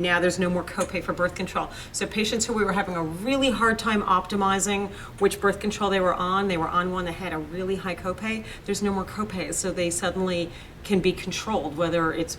Now there's no more copay for birth control. So patients who we were having a really hard time optimizing which birth control they were on one that had a really high copay, there's no more copays. So they suddenly can be controlled, whether it's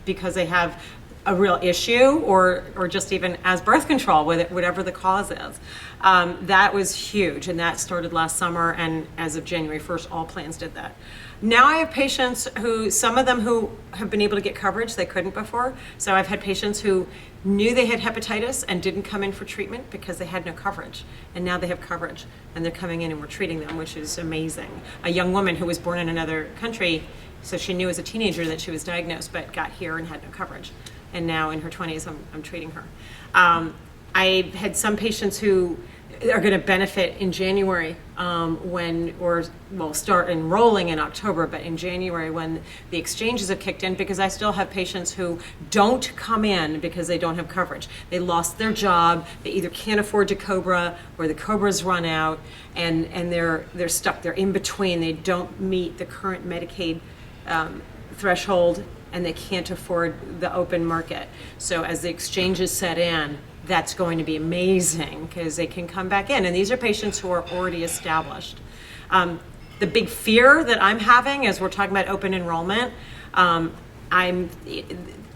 because they have a real issue or just even as birth control, whatever the cause is. That was huge, and that started last summer, and as of January 1st, all plans did that. Now I have patients some of them who have been able to get coverage they couldn't before. So I've had patients who knew they had hepatitis and didn't come in for treatment because they had no coverage. And now they have coverage and they're coming in and we're treating them, which is amazing. A young woman who was born in another country, so she knew as a teenager that she was diagnosed, but got here and had no coverage. And now in her 20s, I'm treating her. I had some patients who are going to benefit in January start enrolling in October, but in January when the exchanges have kicked in, because I still have patients who don't come in because they don't have coverage. They lost their job, they either can't afford to COBRA or the COBRA's run out, and they're stuck. They're in between. They don't meet the current Medicaid threshold, and they can't afford the open market. So as the exchanges set in, that's going to be amazing because they can come back in. And these are patients who are already established. The big fear that I'm having as we're talking about open enrollment,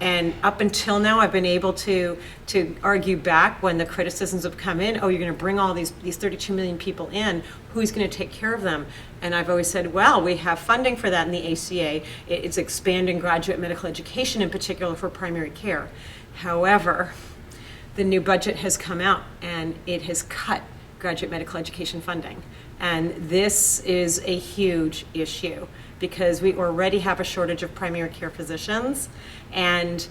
and up until now, I've been able to argue back when the criticisms have come in, oh, you're going to bring all these 32 million people in, who's going to take care of them? And I've always said, well, we have funding for that in the ACA. It's expanding graduate medical education, in particular for primary care. However, the new budget has come out and it has cut graduate medical education funding. And this is a huge issue because we already have a shortage of primary care physicians, and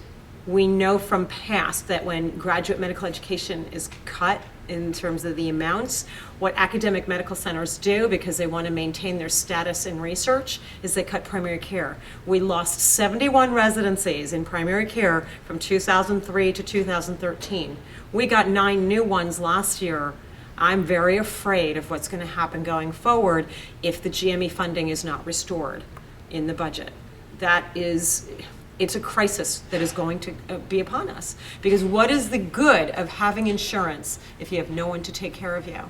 we know from past that when graduate medical education is cut in terms of the amounts, what academic medical centers do, because they want to maintain their status in research, is they cut primary care. We lost 71 residencies in primary care from 2003 to 2013. We got 9 new ones last year. I'm very afraid of what's going to happen going forward if the GME funding is not restored in the budget. It's a crisis that is going to be upon us. Because what is the good of having insurance if you have no one to take care of you?